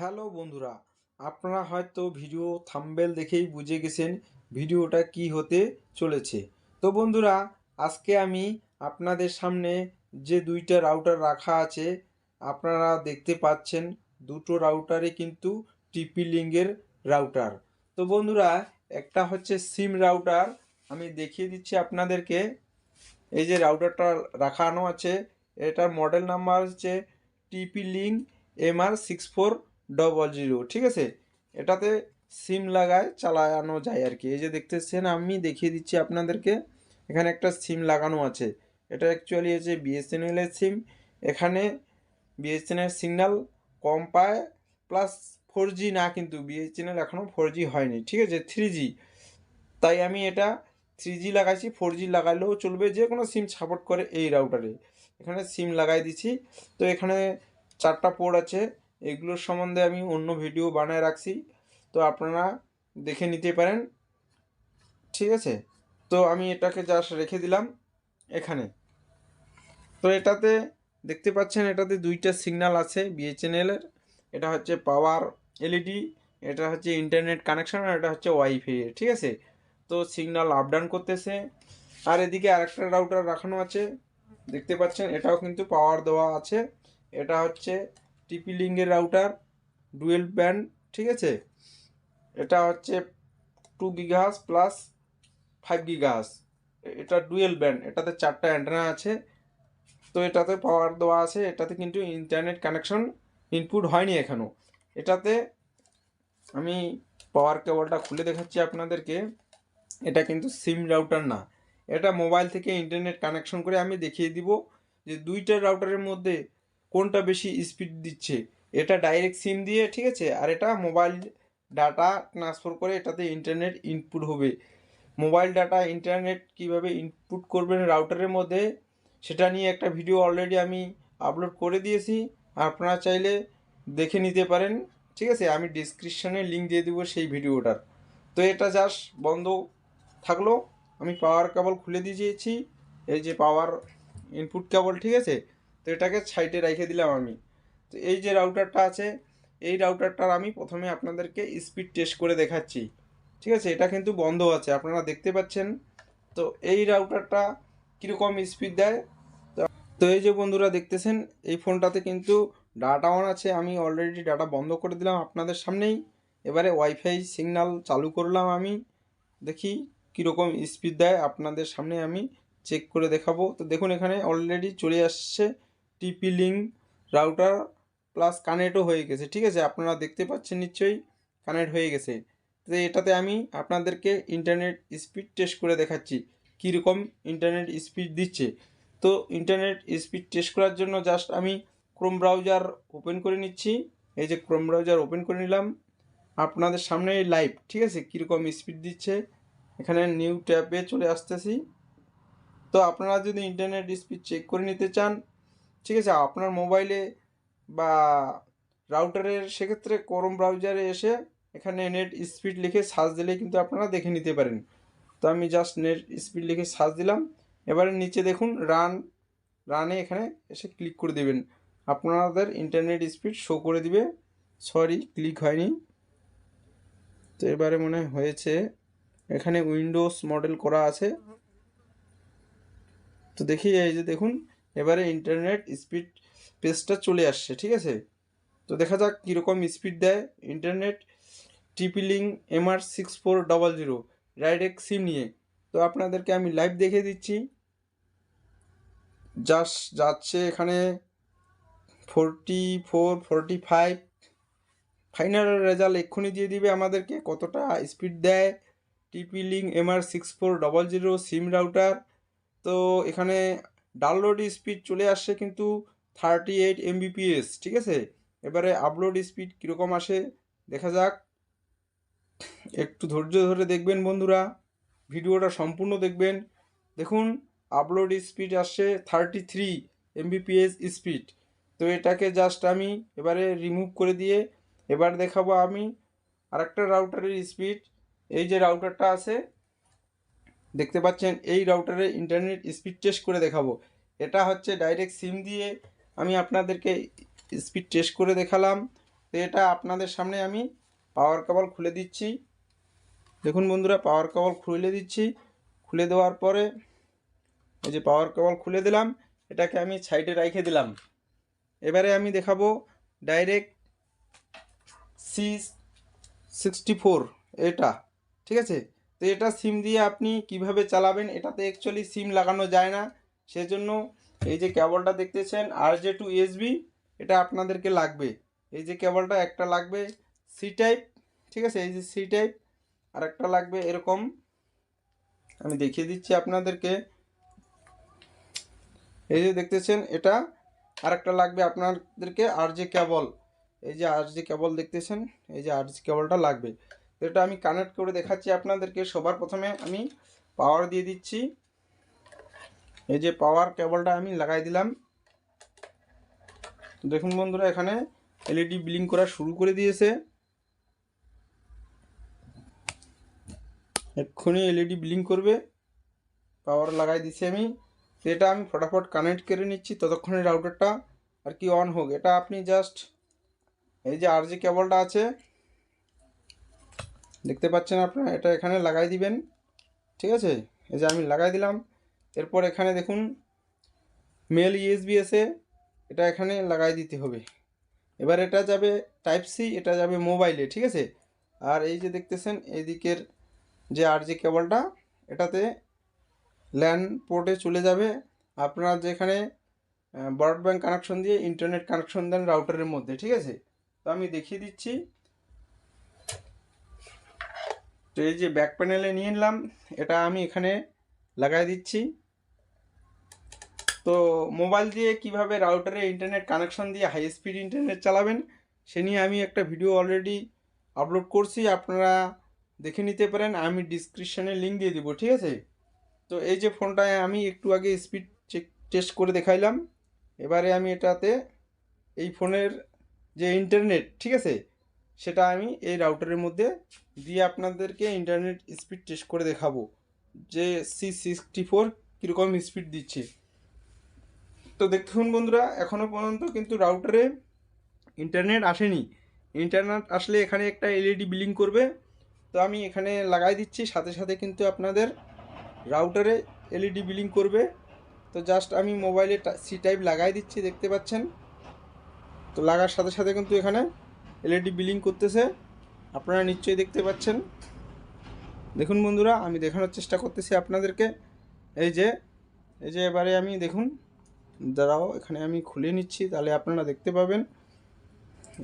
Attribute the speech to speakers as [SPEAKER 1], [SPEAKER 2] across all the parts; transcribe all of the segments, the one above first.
[SPEAKER 1] Hello বন্ধুরা, আপনারা হয়তো ভিডিও থাম্বনেল দেখেই বুঝে গেছেন ভিডিওটা কি হতে চলেছে। তো বন্ধুরা, আজকে আমি আপনাদের সামনে যে দুইটা রাউটার রাখা আছে আপনারা দেখতে পাচ্ছেন, দুটো রাউটারই কিন্তু টিপি লিঙ্কের রাউটার। তো বন্ধুরা, একটা হচ্ছে সিম রাউটার, আমি দেখিয়ে দিচ্ছি আপনাদেরকে। এই যে রাউটারটা রাখানো আছে, এটার মডেল নাম্বার হচ্ছে টিপি লিঙ্ক MR6400, ঠিক আছে। এটাতে সিম লাগায় চালানো যায় আর কি। এই যে দেখতেছেন, আমি দেখিয়ে দিচ্ছি আপনাদেরকে। এখানে একটা সিম লাগানো আছে, এটা অ্যাকচুয়ালি হচ্ছে বিএসএনএল এর সিম। এখানে বিএসএনএল সিগন্যাল কম পায়, প্লাস 4G না, কিন্তু বিএসএনএল এখনও 4G হয়নি, ঠিক আছে, 3G। তাই আমি এটা 3G লাগাইছি, 4G লাগালেও চলবে, যে কোনো সিম সাপোর্ট করে এই রাউটারে। এখানে সিম লাগাই দিছি। তো এখানে 4টা পোর্ট আছে, এগুলোর সম্বন্ধে আমি অন্য ভিডিও বানায় রাখছি, তো আপনারা দেখে নিতে পারেন, ঠিক আছে। তো আমি এটাকে জাস্ট রেখে দিলাম এখানে। তো এটাতে দেখতে পাচ্ছেন, এটাতে দুইটা সিগন্যাল আছে বিএসএনএলের। এটা হচ্ছে পাওয়ার এলইডি, এটা হচ্ছে ইন্টারনেট কানেকশন, আর এটা হচ্ছে ওয়াইফাই, ঠিক আছে। তো সিগন্যাল আপ ডাউন করতেছে। আর এদিকে আরেকটা রাউটার রাখানো আছে, দেখতে পাচ্ছেন, এটাও কিন্তু পাওয়ার দেওয়া আছে। এটা হচ্ছে টিপি লিঙ্কের রাউটার, ডুয়েল ব্যান্ড, ঠিক আছে। এটা হচ্ছে 2 GHz প্লাস 5 GHz। এটা ডুয়েল ব্যান্ড, এটাতে 4টা অ্যান্টেনা আছে। তো এটাতে পাওয়ার দেওয়া আছে, এটাতে কিন্তু ইন্টারনেট কানেকশন ইনপুট হয়নি এখনও। এটাতে আমি পাওয়ার কেবলটা খুলে দেখাচ্ছি আপনাদেরকে। এটা কিন্তু সিম রাউটার না, এটা মোবাইল থেকে ইন্টারনেট কানেকশন করে আমি দেখিয়ে দিব যে দুইটা রাউটারের মধ্যে কোনটা বেশি স্পিড দিচ্ছে। এটা ডাইরেক্ট সিম দিয়ে, ঠিক আছে, আর এটা মোবাইল ডাটা ট্রান্সফার করে এটাতে ইন্টারনেট ইনপুট হবে। মোবাইল ডাটা ইন্টারনেট কিভাবে ইনপুট করবেন রাউটারের মধ্যে, সেটা নিয়ে একটা ভিডিও অলরেডি আমি আপলোড করে দিয়েছি, আপনারা চাইলে দেখে নিতে পারেন, ঠিক আছে। আমি ডিসক্রিপশানে লিঙ্ক দিয়ে দেবো সেই ভিডিওটার। তো এটা জাস্ট বন্ধ থাকলো, আমি পাওয়ার কেবল খুলে দিয়েছি, এই যে পাওয়ার ইনপুট কেবল, ঠিক আছে। তো এটাকে সাইডে রেখে দিলাম আমি। তো এই যে রাউটারটা আছে, এই রাউটারটার আমি প্রথমে আপনাদেরকে স্পিড টেস্ট করে দেখাচ্ছি, ঠিক আছে। এটা কিন্তু বন্ধ আছে, আপনারা দেখতে পাচ্ছেন। তো এই রাউটারটা কীরকম স্পিড দেয়, তো এই যে বন্ধুরা দেখতেছেন, এই ফোনটাতে কিন্তু ডাটা অন আছে, আমি অলরেডি ডাটা বন্ধ করে দিলাম আপনাদের সামনেই। এবারে ওয়াইফাই সিগন্যাল চালু করলাম আমি, দেখি কীরকম স্পিড দেয়, আপনাদের সামনে আমি চেক করে দেখাবো। তো দেখুন, এখানে অলরেডি চলে আসছে টিপি লিঙ্ক রাউটার প্লাস কানেক্টও হয়ে গেছে, ঠিক আছে। আপনারা দেখতে পাচ্ছেন নিশ্চয়ই কানেক্ট হয়ে গেছে। তো এটাতে আমি আপনাদেরকে ইন্টারনেট স্পিড টেস্ট করে দেখাচ্ছি কীরকম ইন্টারনেট স্পিড দিচ্ছে। তো ইন্টারনেট স্পিড টেস্ট করার জন্য জাস্ট আমি ক্রোম ব্রাউজার ওপেন করে নিচ্ছি। এই যে ক্রোম ব্রাউজার ওপেন করে নিলাম, আপনাদের সামনে লাইভ, ঠিক আছে, কীরকম স্পিড দিচ্ছে। এখানে নিউ ট্যাবে চলে আসতেছি। তো আপনারা যদি ইন্টারনেট স্পিড চেক করে নিতে চান, ঠিক আছে, আপনার মোবাইলে বা রাউটারের, সেক্ষেত্রে ক্রোম ব্রাউজারে এসে এখানে নেট স্পিড লিখে সার্চ দিলে কিন্তু আপনারা দেখে নিতে পারেন। তো আমি জাস্ট নেট স্পিড লিখে সার্চ দিলাম। এবারে নিচে দেখুন রানে এখানে এসে ক্লিক করে দেবেন, আপনাদের ইন্টারনেট স্পিড শো করে দিবে। সরি, ক্লিক হয়নি। তো এবারে মনে হয়েছে, এখানে উইন্ডোজ মডেল করা আছে। তো দেখি, এই যে দেখুন, এবারে ইন্টারনেট স্পিড পেজটা চলে আসছে, ঠিক আছে। তো দেখা যাক কীরকম স্পিড দেয় ইন্টারনেট টিপি লিঙ্ক MR6400 ডাইরেক্ট সিম নিয়ে। তো আপনাদেরকে আমি লাইভ দেখে দিচ্ছি। জাস্ট যাচ্ছে এখানে 44, 45, ফাইনাল রেজাল্ট এক্ষুনি দিয়ে দিবে আমাদেরকে কতটা স্পিড দেয় টিপি লিঙ্ক MR6400 সিম রাউটার। তো এখানে ডাউনলোড স্পিড চলে আসছে কিন্তু 38 Mbps, ঠিক আছে। এবারে আপলোড স্পিড কীরকম আসে দেখা যাক, একটু ধৈর্য ধরে দেখবেন বন্ধুরা, ভিডিওটা সম্পূর্ণ দেখবেন। দেখুন, আপলোড স্পিড আসছে 33 Mbps স্পিড। তো এটাকে জাস্ট আমি এবারে রিমুভ করে দিয়ে এবার দেখাবো আমি আরেকটা রাউটারের স্পিড। এই যে রাউটারটা আছে দেখতে পাচ্ছেন, এই রাউটারে ইন্টারনেট স্পিড টেস্ট করে দেখাবো। এটা হচ্ছে ডাইরেক্ট সিম দিয়ে আমি আপনাদেরকে স্পিড টেস্ট করে দেখালাম। তো এটা আপনাদের সামনে আমি পাওয়ার কেবল খুলে দিচ্ছি। দেখুন বন্ধুরা, পাওয়ার কেবল খুলে দিচ্ছি। খুলে দেওয়ার পরে এই যে পাওয়ার কেবল খুলে দিলাম, এটাকে আমি সাইডে রেখে দিলাম। এবারে আমি দেখাবো ডাইরেক্ট C64 এটা, ঠিক আছে। তো এটা সিম দিয়ে আপনি কিভাবে চালাবেন, এটাতে অ্যাকচুয়ালি সিম লাগানো যায় না, সেজন্য এই যে কেবলটা দেখতেছেন RJ2 USB, এটা আপনাদেরকে লাগবে। এই যে কেবলটা একটা লাগবে সি টাইপ, ঠিক আছে, এই যে সি টাইপ, আর একটা লাগবে এরকম, আমি দেখিয়ে দিচ্ছি আপনাদেরকে। এই যে দেখতেছেন এটা, আর একটা লাগবে আপনাদেরকে RJ কেবল, এই যে RJ কেবল দেখতেছেন, এই যে RJ কেবলটা লাগবে। তো এটা আমি কানেক্ট করে দেখাচ্ছি আপনাদেরকে। সবার প্রথমে আমি পাওয়ার দিয়ে দিচ্ছি। এই যে পাওয়ার কেবলটা আমি লাগাই দিলাম। দেখুন বন্ধুরা, এখানে LED ব্লিঙ্ক করা শুরু করে দিয়েছে। এক্ষুনি LED ব্লিঙ্ক করবে। পাওয়ার লাগাই দিছি আমি। তো এটা আমি ফটাফট কানেক্ট করে নিচ্ছি, ততক্ষণে রাউটারটা আর কি অন হোক। এটা আপনি জাস্ট এই যে RJ কেবলটা আছে দেখতে পাচ্ছেন আপনারা, এটা এখানে লাগাই দিবেন, ঠিক আছে। এই যে আমি লাগাই দিলাম। এরপর এখানে দেখুন মেল USB আছে, এটা এখানে লাগাই দিতে হবে। এবার এটা যাবে টাইপ C, এটা যাবে মোবাইলে, ঠিক আছে। আর এই যে দেখতেছেন এইদিকের যে RJ কেবলটা, এটাতে ল্যান পোর্টে চলে যাবে। আপনারা যেখানে ব্রডব্যান্ড কানেকশন দিয়ে ইন্টারনেট কানেকশন দেন রাউটারের মধ্যে, ঠিক আছে। তো আমি দেখিয়ে দিচ্ছি। তো এই যে ব্যাক প্যানেলে নিয়ে নিলাম, এটা আমি এখানে লাগাই দিচ্ছি। তো মোবাইল দিয়ে কিভাবে রাউটারে ইন্টারনেট কানেকশন দিয়ে হাই স্পিড ইন্টারনেট চালাবেন সে নিয়ে আমি একটা ভিডিও অলরেডি আপলোড করছি, আপনারা দেখে নিতে পারেন। আমি ডিসক্রিপশানে লিঙ্ক দিয়ে দিব, ঠিক আছে। তো এই যে ফোনটায় আমি একটু আগে স্পিড টেস্ট করে দেখাইলাম। এবারে আমি এটাতে এই ফোনের যে ইন্টারনেট, ঠিক আছে, সেটা আমি এই রাউটারের মধ্যে দিয়ে আপনাদেরকে ইন্টারনেট স্পিড টেস্ট করে দেখাবো যে C64 কীরকম স্পিড দিচ্ছে। তো দেখুন বন্ধুরা, এখনও পর্যন্ত কিন্তু রাউটারে ইন্টারনেট আসেনি। ইন্টারনেট আসলে এখানে একটা LED ব্লিঙ্ক করবে। তো আমি এখানে লাগাই দিচ্ছি, সাথে সাথে কিন্তু আপনাদের রাউটারে LED ব্লিঙ্ক করবে। তো জাস্ট আমি মোবাইলে সি টাইপ লাগাই দিচ্ছি, দেখতে পাচ্ছেন। তো লাগার সাথে সাথে কিন্তু এখানে LED ব্লিঙ্ক করতেছে, আপনারা নিশ্চয়ই দেখতে পাচ্ছেন। দেখুন বন্ধুরা, আমি দেখানোর চেষ্টা করতেছি আপনাদেরকে। এই যে এবারে আমি দেখুন, দাঁড়াও এখানে আমি খুলে নিচ্ছি, তাহলে আপনারা দেখতে পাবেন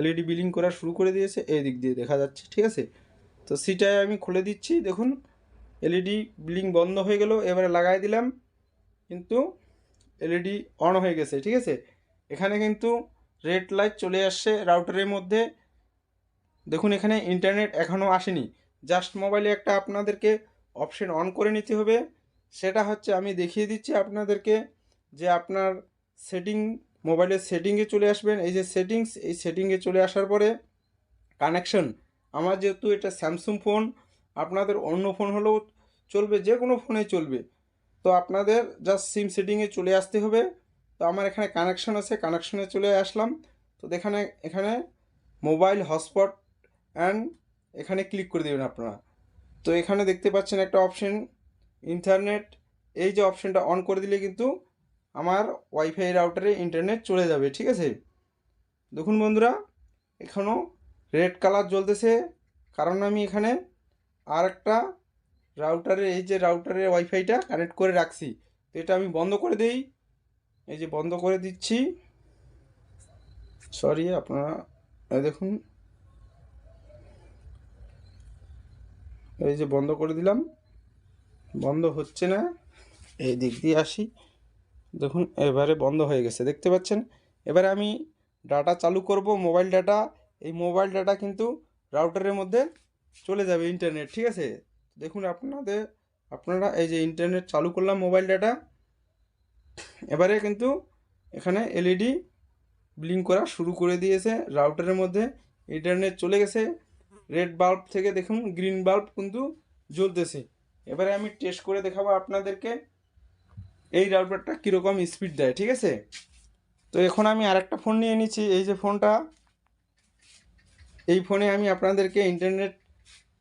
[SPEAKER 1] LED ব্লিঙ্ক করা শুরু করে দিয়েছে, এই দিক দিয়ে দেখা যাচ্ছে, ঠিক আছে। তো সিটায় আমি খুলে দিচ্ছি, দেখুন LED ব্লিঙ্ক বন্ধ হয়ে গেল। এবারে লাগাই দিলাম, কিন্তু LED অন হয়ে গেছে, ঠিক আছে। এখানে কিন্তু রেড লাইট চলে আসছে রাউটারের মধ্যে। দেখুন এখানে ইন্টারনেট এখনও আসেনি। জাস্ট মোবাইলে একটা আপনাদেরকে অপশন অন করে নিতে হবে। সেটা হচ্ছে, আমি দেখিয়ে দিচ্ছি আপনাদেরকে, যে আপনার সেটিং, মোবাইলের সেটিংয়ে চলে আসবেন। এই যে সেটিংস, এই সেটিংয়ে চলে আসার পরে কানেকশন, আমার যেহেতু এটা স্যামসুং ফোন, আপনাদের অন্য ফোন হলেও চলবে, যে কোনো ফোনে চলবে। তো আপনাদের জাস্ট সিম সেটিংয়ে চলে আসতে হবে। তো আমার এখানে কানেকশন আছে, কানেকশনে চলে আসলাম। তো এখানে মোবাইল হটস্পট অ্যান্ড এখানে ক্লিক করে দেবেন আপনারা। তো এখানে দেখতে পাচ্ছেন একটা অপশন ইন্টারনেট, এই যে অপশনটা অন করে দিলে কিন্তু আমার ওয়াইফাই রাউটারে ইন্টারনেট চলে যাবে, ঠিক আছে। দেখুন বন্ধুরা, এখনও রেড কালার জ্বলতেছে, কারণ আমি এখানে আর একটা রাউটারে, এই যে রাউটারে ওয়াইফাইটা কানেক্ট করে রাখছি। তো এটা আমি বন্ধ করে দিই, এই যে বন্ধ করে দিচ্ছি। সরি, আপনারা দেখুন, এই যে বন্ধ করে দিলাম, বন্ধ হচ্ছে না। এই দিক দিয়ে আসি, দেখুন এবারে বন্ধ হয়ে গেছে, দেখতে পাচ্ছেন। এবারে আমি ডাটা চালু করব, মোবাইল ডাটা। এই মোবাইল ডাটা কিন্তু রাউটারের মধ্যে চলে যাবে ইন্টারনেট, ঠিক আছে। দেখুন আপনারা এই যে ইন্টারনেট চালু করলাম মোবাইল ডাটা। এবারে কিন্তু এখানে LED ব্লিঙ্ক করা শুরু করে দিয়েছে রাউটারের মধ্যে, ইন্টারনেট চলে গেছে। রেড বাল্ব থেকে দেখুন গ্রিন বাল্ব কিন্তু জ্বলতেছে। এবারে আমি টেস্ট করে দেখাবো আপনাদেরকে এই রাউটারটা কীরকম স্পিড দেয়, ঠিক আছে। তো এখন আমি আরেকটা ফোন নিয়ে নিচ্ছি, এই যে ফোনটা, এই ফোনে আমি আপনাদেরকে ইন্টারনেট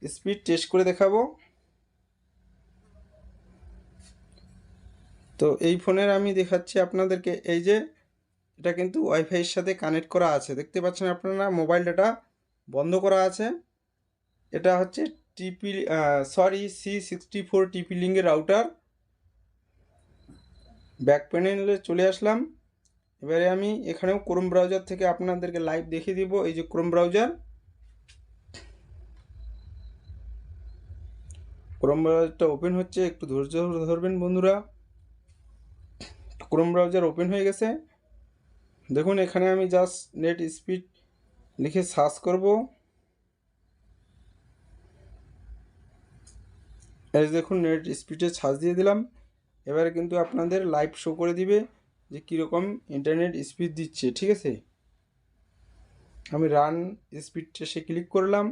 [SPEAKER 1] স্পিড টেস্ট করে দেখাবো। তো এই ফোনের আমি দেখাচ্ছি আপনাদেরকে, এই যে এটা কিন্তু ওয়াইফাইয়ের সাথে কানেক্ট করা আছে, দেখতে পাচ্ছেন আপনারা, মোবাইল ডাটা বন্ধ করা আছে। এটা হচ্ছে C64 টিপি লিঙ্কের রাউটার। ব্যাক প্যানেলে চলে আসলাম। এবারে আমি এখানেও ক্রোম ব্রাউজার থেকে আপনাদেরকে লাইভ দেখিয়ে দিব। এই যে ক্রোম ব্রাউজারটা ওপেন হচ্ছে, একটু ধৈর্য ধরবেন বন্ধুরা। ক্রোম ব্রাউজার ওপেন হয়ে গেছে। দেখুন এখানে আমি জাস্ট নেট স্পিড লিখে সার্চ করব। এই দেখুন নেট স্পিডে সার্চ দিয়ে দিলাম। এবারে কিন্তু আপনাদের লাইভ শো করে দিবে যে কীরকম ইন্টারনেট স্পিড দিচ্ছে, ঠিক আছে। আমি রান স্পিড টেস্টে ক্লিক করলাম,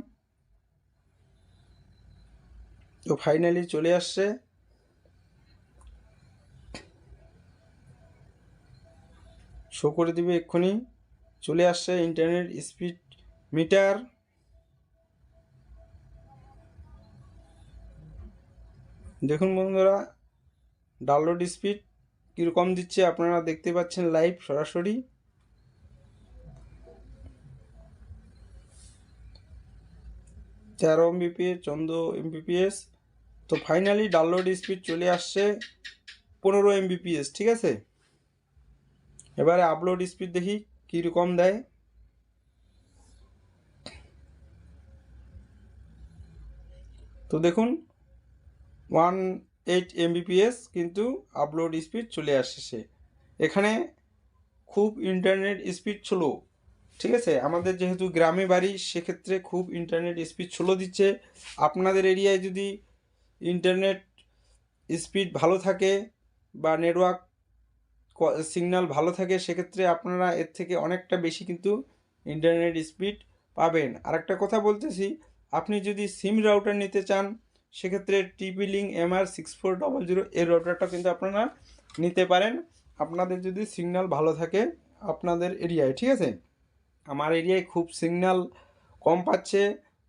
[SPEAKER 1] তো ফাইনালি চলে আসছে। শো করে দিবে এক্ষুনি, চলে আসছে ইন্টারনেট স্পিড মিটার। দেখুন বন্ধুরা ডাউনলোড স্পিড কীরকম দিচ্ছে আপনারা দেখতে পাচ্ছেন লাইভ সরাসরি। তেরো এমবিপিএস, 14 এমবিপিএস। তো ফাইনালি ডাউনলোড স্পিড চলে আসছে 15 এমবিপিএস, ঠিক আছে। এবারে আপলোড স্পিড দেখি কীরকম দেয়। তো দেখুন 18 এমবিপিএস কিন্তু আপলোড স্পিড চলে আসছে। এখানে খুব ইন্টারনেট স্পিড স্লো, ঠিক আছে। আমাদের যেহেতু গ্রামে বাড়ি, সেক্ষেত্রে খুব ইন্টারনেট স্পিড স্লো দিচ্ছে। আপনাদের এরিয়ায় যদি ইন্টারনেট স্পিড ভালো থাকে বা নেটওয়ার্ক সিগন্যাল ভালো থাকে, সেক্ষেত্রে আপনারা এর থেকে অনেকটা বেশি কিন্তু ইন্টারনেট স্পিড পাবেন। আরেকটা কথা বলতেছি, আপনি যদি সিম রাউটার নিতে চান, সেক্ষেত্রে TP-Link MR6400 এর রাউটারটা কিন্তু আপনারা নিতে পারেন, আপনাদের যদি সিগন্যাল ভালো থাকে আপনাদের এরিয়ায়, ঠিক আছে। আমার এরিয়ায় খুব সিগন্যাল কম পাচ্ছে,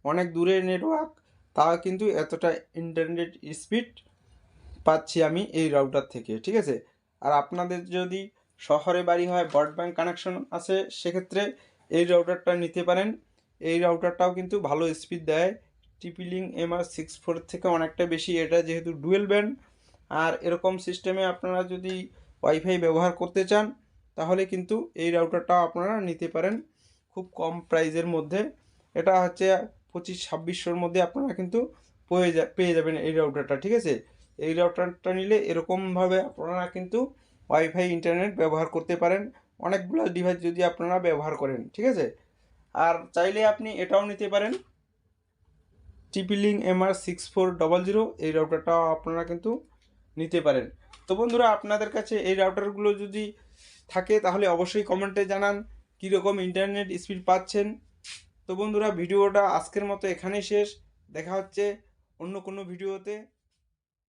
[SPEAKER 1] অনেক দূরে নেটওয়ার্ক, তাও কিন্তু এতটা ইন্টারনেট স্পিড পাচ্ছি আমি এই রাউটার থেকে, ঠিক আছে। আর আপনাদের যদি শহরে বাড়ি হয়, ব্রডব্যান্ড কানেকশন আছে, সেক্ষেত্রে এই রাউটারটা নিতে পারেন। এই রাউটারটাও কিন্তু ভালো স্পিড দেয়, TP-Link MR64 থেকে অনেকটা বেশি। এটা যেহেতু ডুয়েল ব্যান্ড, আর এরকম সিস্টেমে আপনারা যদি ওয়াইফাই ব্যবহার করতে চান, তাহলে কিন্তু এই রাউটারটাও আপনারা নিতে পারেন খুব কম প্রাইজের মধ্যে। এটা হচ্ছে 2500-2600-র মধ্যে আপনারা কিন্তু পেয়ে যাবেন এই রাউটারটা, ঠিক আছে। এই রাউটারটা নিলে এরকমভাবে আপনারা কিন্তু ওয়াইফাই ইন্টারনেট ব্যবহার করতে পারেন, অনেকগুলো ডিভাইস যদি আপনারা ব্যবহার করেন, ঠিক আছে। আর চাইলে আপনি এটাও নিতে পারেন, TP-Link MR6400, এই রাউটারটাও আপনারা কিন্তু নিতে পারেন। তো বন্ধুরা আপনাদের কাছে এই রাউটারগুলো যদি থাকে তাহলে অবশ্যই কমেন্টে জানান কীরকম ইন্টারনেট স্পিড পাচ্ছেন। তো বন্ধুরা ভিডিওটা আজকের মতো এখানেই শেষ, দেখা হচ্ছে অন্য কোনো ভিডিওতে।